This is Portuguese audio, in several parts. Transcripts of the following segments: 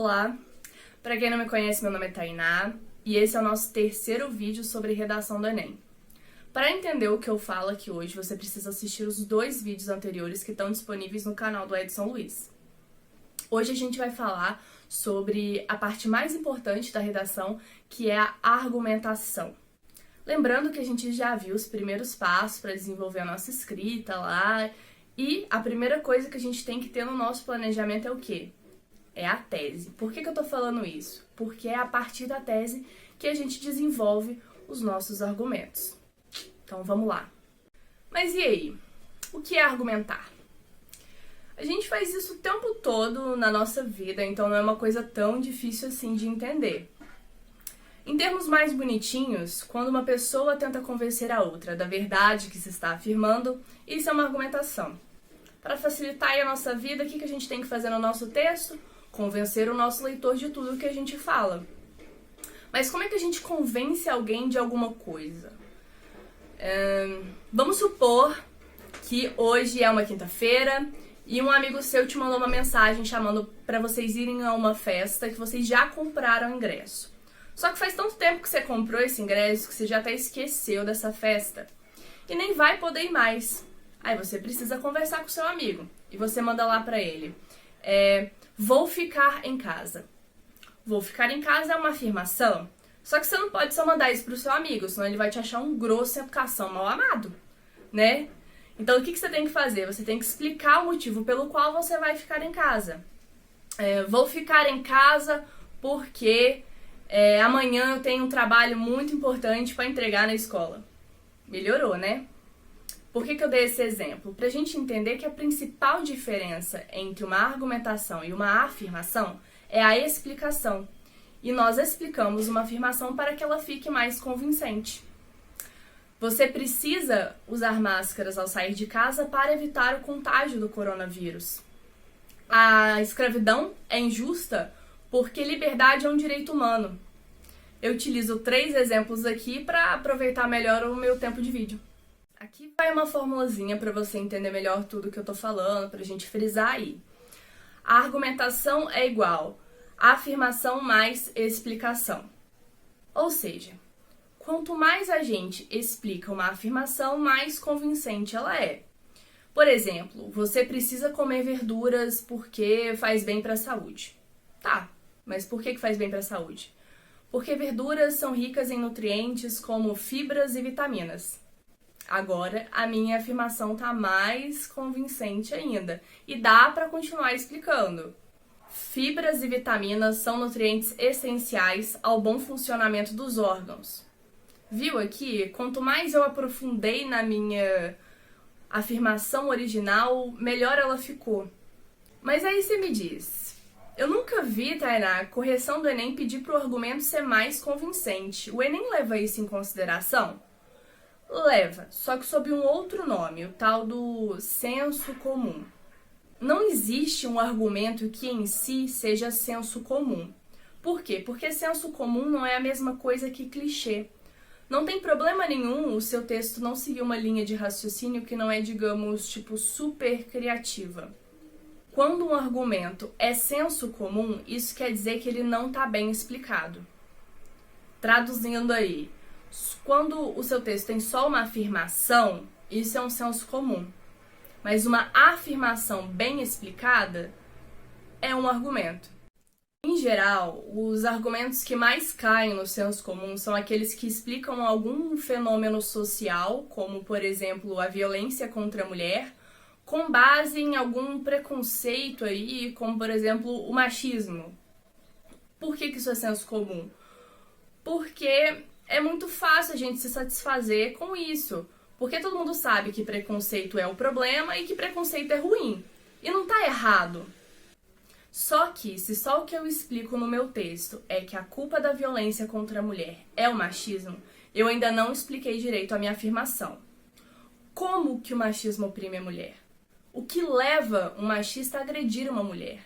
Olá, para quem não me conhece, meu nome é Tainá e esse é o nosso terceiro vídeo sobre redação do Enem. Para entender o que eu falo aqui hoje, você precisa assistir os 2 vídeos anteriores que estão disponíveis no canal do Edson Luiz. Hoje a gente vai falar sobre a parte mais importante da redação, que é a argumentação. Lembrando que a gente já viu os primeiros passos para desenvolver a nossa escrita lá, e a primeira coisa que a gente tem que ter no nosso planejamento é o quê? É a tese. Por que eu tô falando isso? Porque é a partir da tese que a gente desenvolve os nossos argumentos. Então vamos lá. Mas e aí? O que é argumentar? A gente faz isso o tempo todo na nossa vida, então não é uma coisa tão difícil assim de entender. Em termos mais bonitinhos, quando uma pessoa tenta convencer a outra da verdade que se está afirmando, isso é uma argumentação. Para facilitar aí a nossa vida, o que a gente tem que fazer no nosso texto? Convencer o nosso leitor de tudo que a gente fala. Mas como é que a gente convence alguém de alguma coisa? Vamos supor que hoje é uma quinta-feira e um amigo seu te mandou uma mensagem chamando para vocês irem a uma festa que vocês já compraram ingresso. Só que faz tanto tempo que você comprou esse ingresso que você já até esqueceu dessa festa e nem vai poder ir mais. Aí você precisa conversar com seu amigo e você manda lá para ele: vou ficar em casa. Vou ficar em casa é uma afirmação, só que você não pode só mandar isso pro seu amigo, senão ele vai te achar um grosso sem educação, mal amado, né? Então o que você tem que fazer? Você tem que explicar o motivo pelo qual você vai ficar em casa. Vou ficar em casa porque amanhã eu tenho um trabalho muito importante para entregar na escola. Melhorou, né? Por que eu dei esse exemplo? Para a gente entender que a principal diferença entre uma argumentação e uma afirmação é a explicação. E nós explicamos uma afirmação para que ela fique mais convincente. Você precisa usar máscaras ao sair de casa para evitar o contágio do coronavírus. A escravidão é injusta porque liberdade é um direito humano. Eu utilizo 3 exemplos aqui para aproveitar melhor o meu tempo de vídeo. Aqui vai uma formulazinha para você entender melhor tudo que eu tô falando, pra gente frisar aí. A argumentação é igual a afirmação mais explicação. Ou seja, quanto mais a gente explica uma afirmação, mais convincente ela é. Por exemplo, você precisa comer verduras porque faz bem para a saúde. Tá, mas por que faz bem para a saúde? Porque verduras são ricas em nutrientes como fibras e vitaminas. Agora, a minha afirmação tá mais convincente ainda. E dá para continuar explicando. Fibras e vitaminas são nutrientes essenciais ao bom funcionamento dos órgãos. Viu aqui? Quanto mais eu aprofundei na minha afirmação original, melhor ela ficou. Mas aí você me diz: eu nunca vi, Tainá, a correção do Enem pedir pro argumento ser mais convincente. O Enem leva isso em consideração? Leva, só que sob um outro nome, o tal do senso comum. Não existe um argumento que em si seja senso comum. Por quê? Porque senso comum não é a mesma coisa que clichê. Não tem problema nenhum o seu texto não seguir uma linha de raciocínio que não é, digamos, tipo, super criativa. Quando um argumento é senso comum, isso quer dizer que ele não está bem explicado. Traduzindo aí, quando o seu texto tem só uma afirmação, isso é um senso comum. Mas uma afirmação bem explicada é um argumento. Em geral, os argumentos que mais caem no senso comum são aqueles que explicam algum fenômeno social, como, por exemplo, a violência contra a mulher, com base em algum preconceito aí, como, por exemplo, o machismo. Por que isso é senso comum? Porque é muito fácil a gente se satisfazer com isso. Porque todo mundo sabe que preconceito é o problema e que preconceito é ruim. E não tá errado. Só que, se só o que eu explico no meu texto é que a culpa da violência contra a mulher é o machismo, eu ainda não expliquei direito a minha afirmação. Como que o machismo oprime a mulher? O que leva um machista a agredir uma mulher?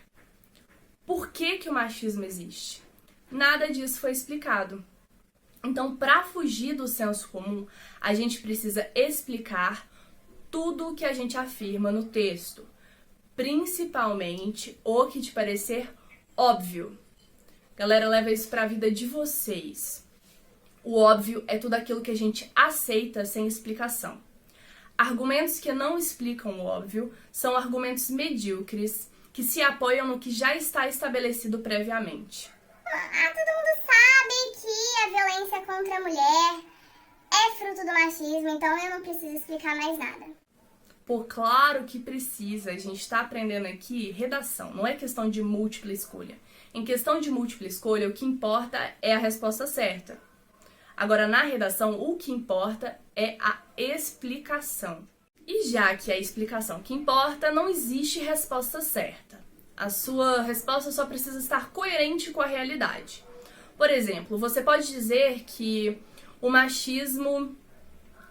Por que o machismo existe? Nada disso foi explicado. Então, para fugir do senso comum, a gente precisa explicar tudo o que a gente afirma no texto, principalmente o que te parecer óbvio. Galera, leva isso pra vida de vocês. O óbvio é tudo aquilo que a gente aceita sem explicação. Argumentos que não explicam o óbvio são argumentos medíocres que se apoiam no que já está estabelecido previamente. Todo mundo sabe que a violência contra a mulher é fruto do machismo, então eu não preciso explicar mais nada. Pô, claro que precisa. A gente está aprendendo aqui redação, não é questão de múltipla escolha. Em questão de múltipla escolha, o que importa é a resposta certa. Agora, na redação, o que importa é a explicação. E já que é a explicação que importa, não existe resposta certa. A sua resposta só precisa estar coerente com a realidade. Por exemplo, você pode dizer que o machismo,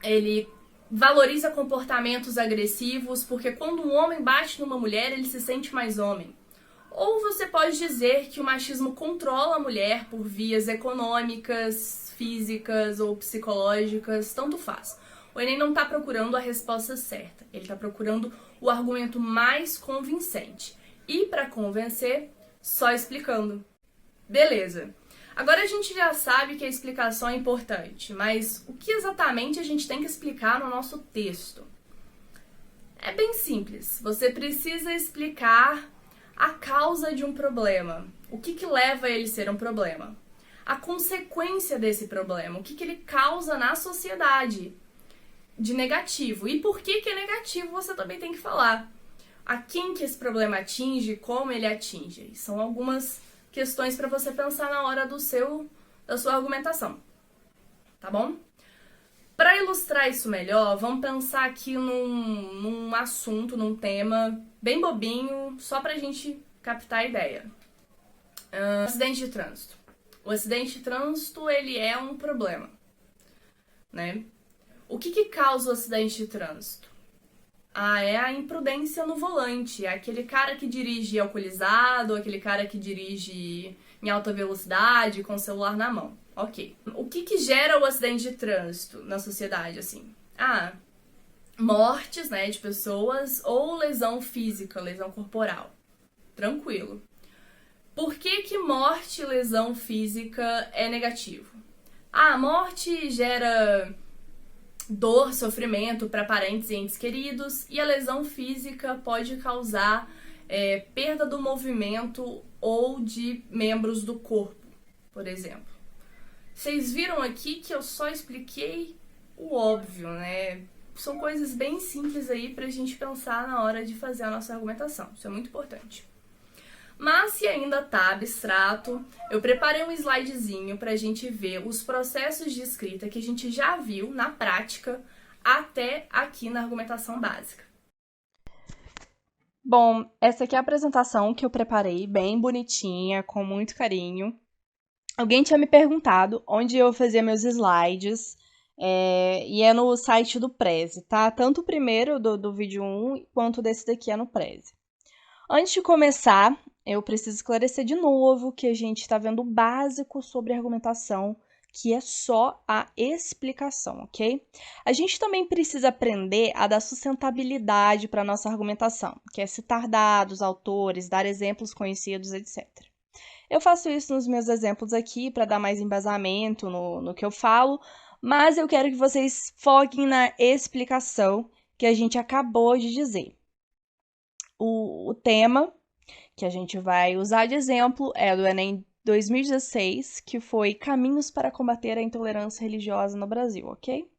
ele valoriza comportamentos agressivos porque quando um homem bate numa mulher, ele se sente mais homem. Ou você pode dizer que o machismo controla a mulher por vias econômicas, físicas ou psicológicas, tanto faz. O Enem não está procurando a resposta certa, ele está procurando o argumento mais convincente. E para convencer, só explicando. Beleza. Agora a gente já sabe que a explicação é importante, mas o que exatamente a gente tem que explicar no nosso texto? É bem simples. Você precisa explicar a causa de um problema. O que leva a ele ser um problema? A consequência desse problema. O que ele causa na sociedade de negativo. E por que é negativo você também tem que falar. A quem que esse problema atinge, como ele atinge. São algumas questões para você pensar na hora da sua argumentação. Tá bom? Para ilustrar isso melhor, vamos pensar aqui num assunto, num tema bem bobinho, só pra gente captar a ideia. Acidente de trânsito. O acidente de trânsito, ele é um problema, né? O que causa o acidente de trânsito? É a imprudência no volante. É aquele cara que dirige alcoolizado, aquele cara que dirige em alta velocidade, com o celular na mão. Ok. O que gera o acidente de trânsito na sociedade, assim? Mortes, né, de pessoas ou lesão física, lesão corporal. Tranquilo. Por que morte e lesão física é negativo? A morte gera dor, sofrimento para parentes e entes queridos, e a lesão física pode causar perda do movimento ou de membros do corpo, por exemplo. Vocês viram aqui que eu só expliquei o óbvio, né? São coisas bem simples aí pra gente pensar na hora de fazer a nossa argumentação. Isso é muito importante. Mas se ainda tá abstrato, eu preparei um slidezinho pra gente ver os processos de escrita que a gente já viu na prática até aqui na argumentação básica. Bom, essa aqui é a apresentação que eu preparei, bem bonitinha, com muito carinho. Alguém tinha me perguntado onde eu fazia meus slides, e é no site do Prezi, tá? Tanto o primeiro do vídeo 1 quanto desse daqui é no Prezi. Antes de começar, eu preciso esclarecer de novo que a gente está vendo o básico sobre argumentação, que é só a explicação, ok? A gente também precisa aprender a dar sustentabilidade para a nossa argumentação, que é citar dados, autores, dar exemplos conhecidos, etc. Eu faço isso nos meus exemplos aqui para dar mais embasamento no que eu falo, mas eu quero que vocês foquem na explicação que a gente acabou de dizer. O tema que a gente vai usar de exemplo é do Enem 2016, que foi Caminhos para combater a intolerância religiosa no Brasil, ok?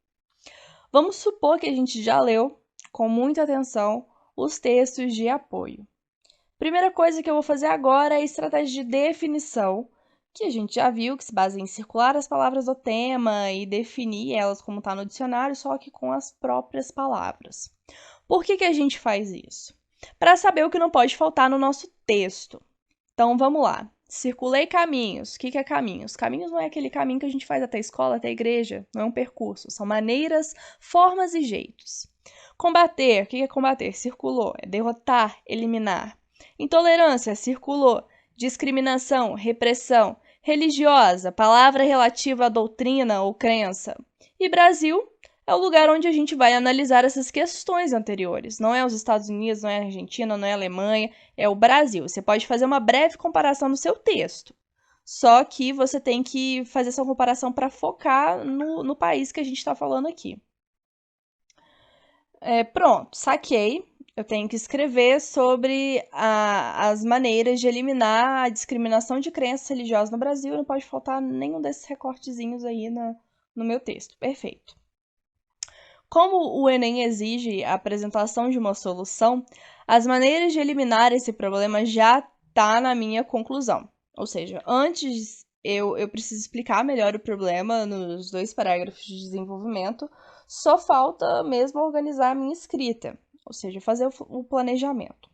Vamos supor que a gente já leu, com muita atenção, os textos de apoio. Primeira coisa que eu vou fazer agora é a estratégia de definição, que a gente já viu, que se baseia em circular as palavras do tema e definir elas como está no dicionário, só que com as próprias palavras. Por que a gente faz isso? Para saber o que não pode faltar no nosso texto. Então, vamos lá. Circulei caminhos. O que é caminhos? Caminhos não é aquele caminho que a gente faz até a escola, até a igreja. Não é um percurso. São maneiras, formas e jeitos. Combater. O que é combater? Circulou. É derrotar, eliminar. Intolerância. Circulou. Discriminação, repressão. Religiosa. Palavra relativa à doutrina ou crença. E Brasil é o lugar onde a gente vai analisar essas questões anteriores. Não é os Estados Unidos, não é a Argentina, não é a Alemanha, é o Brasil. Você pode fazer uma breve comparação no seu texto. só que você tem que fazer essa comparação para focar no país que a gente está falando aqui. Pronto, saquei. Eu tenho que escrever sobre as maneiras de eliminar a discriminação de crenças religiosas no Brasil. Não pode faltar nenhum desses recortezinhos aí no meu texto. Perfeito. Como o Enem exige a apresentação de uma solução, as maneiras de eliminar esse problema já tá na minha conclusão. Ou seja, antes eu preciso explicar melhor o problema nos 2 parágrafos de desenvolvimento, só falta mesmo organizar a minha escrita, ou seja, fazer o planejamento.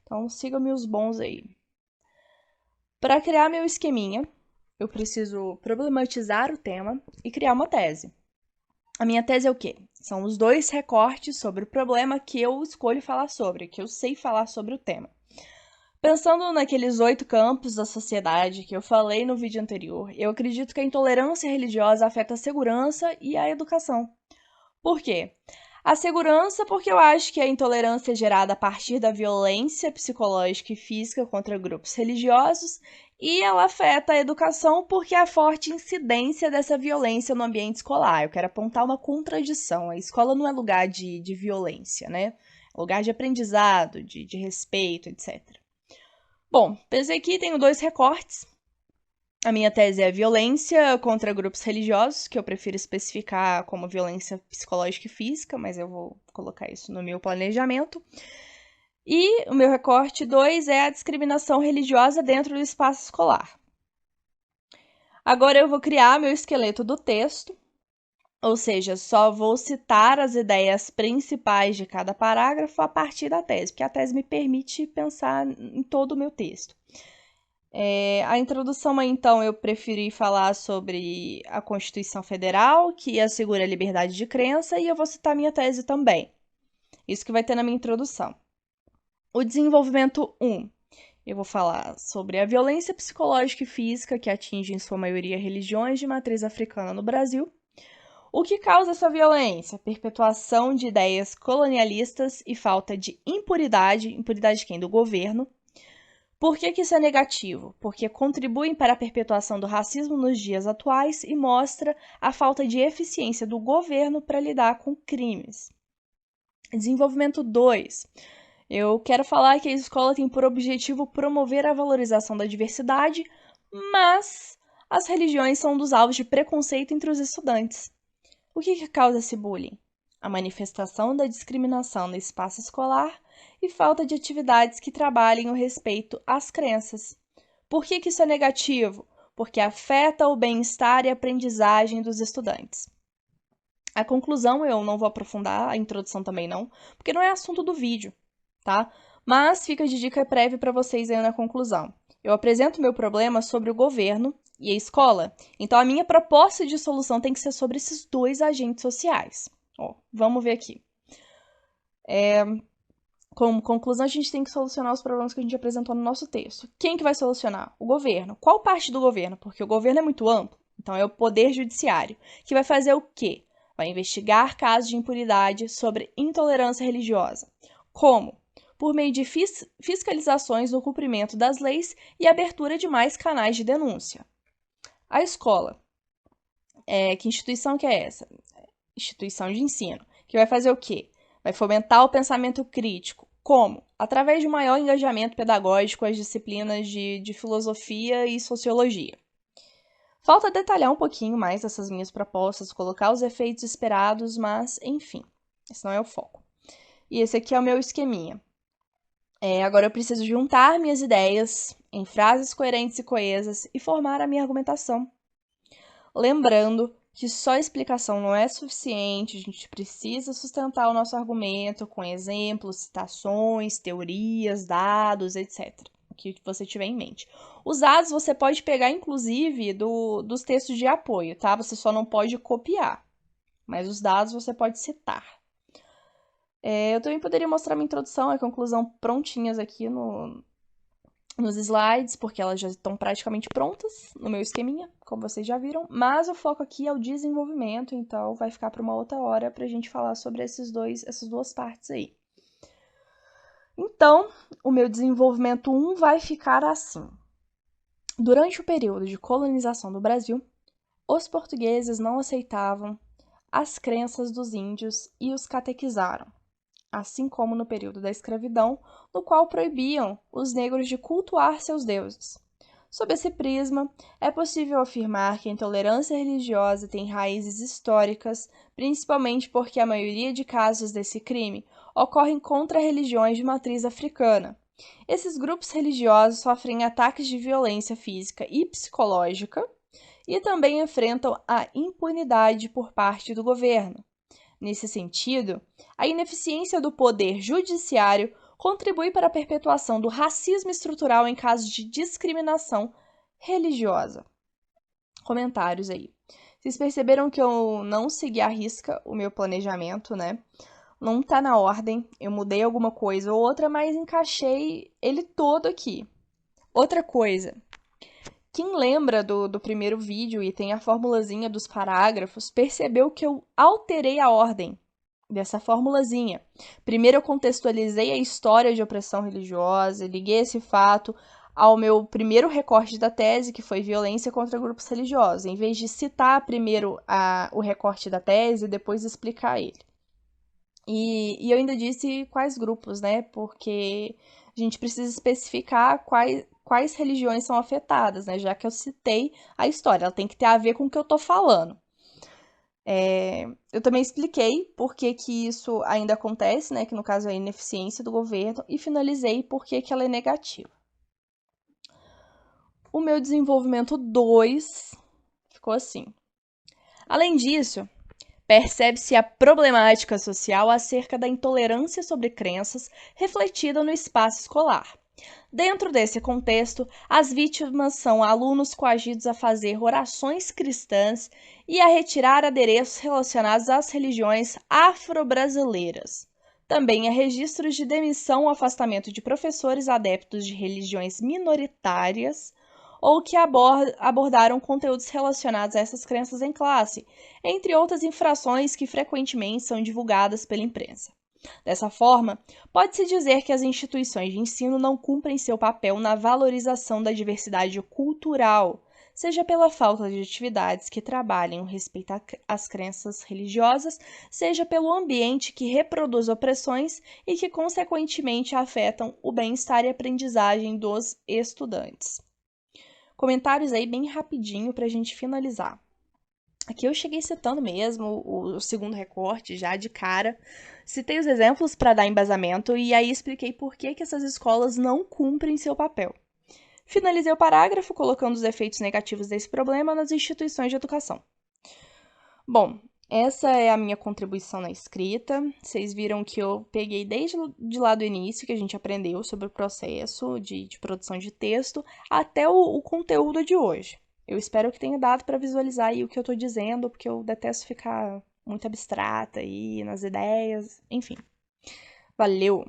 Então, sigam-me os bons aí. Para criar meu esqueminha, eu preciso problematizar o tema e criar uma tese. A minha tese é o quê? São os 2 recortes sobre o problema que eu escolho falar sobre, que eu sei falar sobre o tema. Pensando naqueles 8 campos da sociedade que eu falei no vídeo anterior, eu acredito que a intolerância religiosa afeta a segurança e a educação. Por quê? A segurança, porque eu acho que a intolerância é gerada a partir da violência psicológica e física contra grupos religiosos, e ela afeta a educação porque há forte incidência dessa violência no ambiente escolar. Eu quero apontar uma contradição. A escola não é lugar de violência, né? É lugar de aprendizado, de respeito, etc. Bom, pensei aqui, tenho 2 recortes. A minha tese é violência contra grupos religiosos, que eu prefiro especificar como violência psicológica e física, mas eu vou colocar isso no meu planejamento. E o meu recorte 2 é a discriminação religiosa dentro do espaço escolar. Agora eu vou criar meu esqueleto do texto, ou seja, só vou citar as ideias principais de cada parágrafo a partir da tese, porque a tese me permite pensar em todo o meu texto. A introdução, então, eu preferi falar sobre a Constituição Federal, que assegura a liberdade de crença, e eu vou citar minha tese também. Isso que vai ter na minha introdução. O desenvolvimento 1. Eu vou falar sobre a violência psicológica e física que atinge, em sua maioria, religiões de matriz africana no Brasil. O que causa essa violência? Perpetuação de ideias colonialistas e falta de impunidade. Impunidade de quem? Do governo. Por que isso é negativo? Porque contribuem para a perpetuação do racismo nos dias atuais e mostra a falta de eficiência do governo para lidar com crimes. Desenvolvimento 2. Eu quero falar que a escola tem por objetivo promover a valorização da diversidade, mas as religiões são um dos alvos de preconceito entre os estudantes. O que causa esse bullying? A manifestação da discriminação no espaço escolar e falta de atividades que trabalhem o respeito às crenças. Por que isso é negativo? Porque afeta o bem-estar e a aprendizagem dos estudantes. A conclusão eu não vou aprofundar, a introdução também não, porque não é assunto do vídeo, tá? Mas fica de dica prévia para vocês aí na conclusão. Eu apresento meu problema sobre o governo e a escola, então a minha proposta de solução tem que ser sobre esses 2 agentes sociais. Vamos ver aqui. Como conclusão, a gente tem que solucionar os problemas que a gente apresentou no nosso texto. Quem que vai solucionar? O governo. Qual parte do governo? Porque o governo é muito amplo, então é o Poder Judiciário, que vai fazer o quê? Vai investigar casos de impunidade sobre intolerância religiosa. Como? Por meio de fiscalizações no cumprimento das leis e abertura de mais canais de denúncia. A escola. Que instituição que é essa? Instituição de ensino. Que vai fazer o quê? Vai fomentar o pensamento crítico. Como? Através de um maior engajamento pedagógico às disciplinas de filosofia e sociologia. Falta detalhar um pouquinho mais essas minhas propostas, colocar os efeitos esperados, mas, enfim, esse não é o foco. E esse aqui é o meu esqueminha. Agora eu preciso juntar minhas ideias em frases coerentes e coesas e formar a minha argumentação. Lembrando que só explicação não é suficiente, a gente precisa sustentar o nosso argumento com exemplos, citações, teorias, dados, etc. O que você tiver em mente. Os dados você pode pegar, inclusive, dos textos de apoio, tá? Você só não pode copiar, mas os dados você pode citar. Eu também poderia mostrar minha introdução e a conclusão prontinhas aqui nos slides, porque elas já estão praticamente prontas no meu esqueminha, como vocês já viram, mas o foco aqui é o desenvolvimento, então vai ficar para uma outra hora para a gente falar sobre essas 2 partes aí. Então, o meu desenvolvimento 1 vai ficar assim. Durante o período de colonização do Brasil, os portugueses não aceitavam as crenças dos índios e os catequizaram, assim como no período da escravidão, no qual proibiam os negros de cultuar seus deuses. Sob esse prisma, é possível afirmar que a intolerância religiosa tem raízes históricas, principalmente porque a maioria de casos desse crime ocorrem contra religiões de matriz africana. Esses grupos religiosos sofrem ataques de violência física e psicológica e também enfrentam a impunidade por parte do governo. Nesse sentido, a ineficiência do poder judiciário contribui para a perpetuação do racismo estrutural em casos de discriminação religiosa. Comentários aí. Vocês perceberam que eu não segui à risca o meu planejamento, né? Não tá na ordem, eu mudei alguma coisa ou outra, mas encaixei ele todo aqui. Outra coisa, quem lembra do primeiro vídeo e tem a formulazinha dos parágrafos, percebeu que eu alterei a ordem dessa formulazinha. Primeiro eu contextualizei a história de opressão religiosa, liguei esse fato ao meu primeiro recorte da tese, que foi violência contra grupos religiosos, em vez de citar primeiro o recorte da tese e depois explicar ele. E eu ainda disse quais grupos, né? Porque a gente precisa especificar quais religiões são afetadas, né? Já que eu citei a história, ela tem que ter a ver com o que eu tô falando. Eu também expliquei por que isso ainda acontece, né? Que no caso é a ineficiência do governo, e finalizei por que ela é negativa. O meu desenvolvimento 2 ficou assim. Além disso, percebe-se a problemática social acerca da intolerância sobre crenças refletida no espaço escolar. Dentro desse contexto, as vítimas são alunos coagidos a fazer orações cristãs e a retirar adereços relacionados às religiões afro-brasileiras. Também há registros de demissão ou afastamento de professores adeptos de religiões minoritárias ou que abordaram conteúdos relacionados a essas crenças em classe, entre outras infrações que frequentemente são divulgadas pela imprensa. Dessa forma, pode-se dizer que as instituições de ensino não cumprem seu papel na valorização da diversidade cultural, seja pela falta de atividades que trabalhem o respeito às crenças religiosas, seja pelo ambiente que reproduz opressões e que, consequentemente, afetam o bem-estar e aprendizagem dos estudantes. Comentários aí bem rapidinho para a gente finalizar. Aqui eu cheguei citando mesmo o segundo recorte já de cara. Citei os exemplos para dar embasamento e aí expliquei por que essas escolas não cumprem seu papel. Finalizei o parágrafo colocando os efeitos negativos desse problema nas instituições de educação. Bom, essa é a minha contribuição na escrita. Vocês viram que eu peguei desde lá do início que a gente aprendeu sobre o processo de produção de texto até o conteúdo de hoje. Eu espero que tenha dado para visualizar aí o que eu estou dizendo, porque eu detesto ficar muito abstrata aí nas ideias, enfim. Valeu!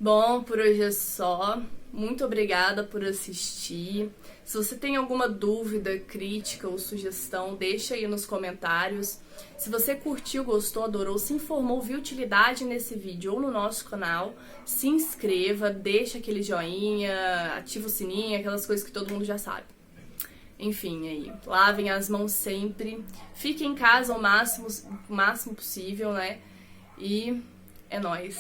Bom, por hoje é só. Muito obrigada por assistir. Se você tem alguma dúvida, crítica ou sugestão, deixa aí nos comentários. Se você curtiu, gostou, adorou, se informou, viu utilidade nesse vídeo ou no nosso canal, se inscreva, deixa aquele joinha, ativa o sininho, aquelas coisas que todo mundo já sabe. Enfim, aí, lavem as mãos sempre, fiquem em casa o máximo possível, né? E é nóis!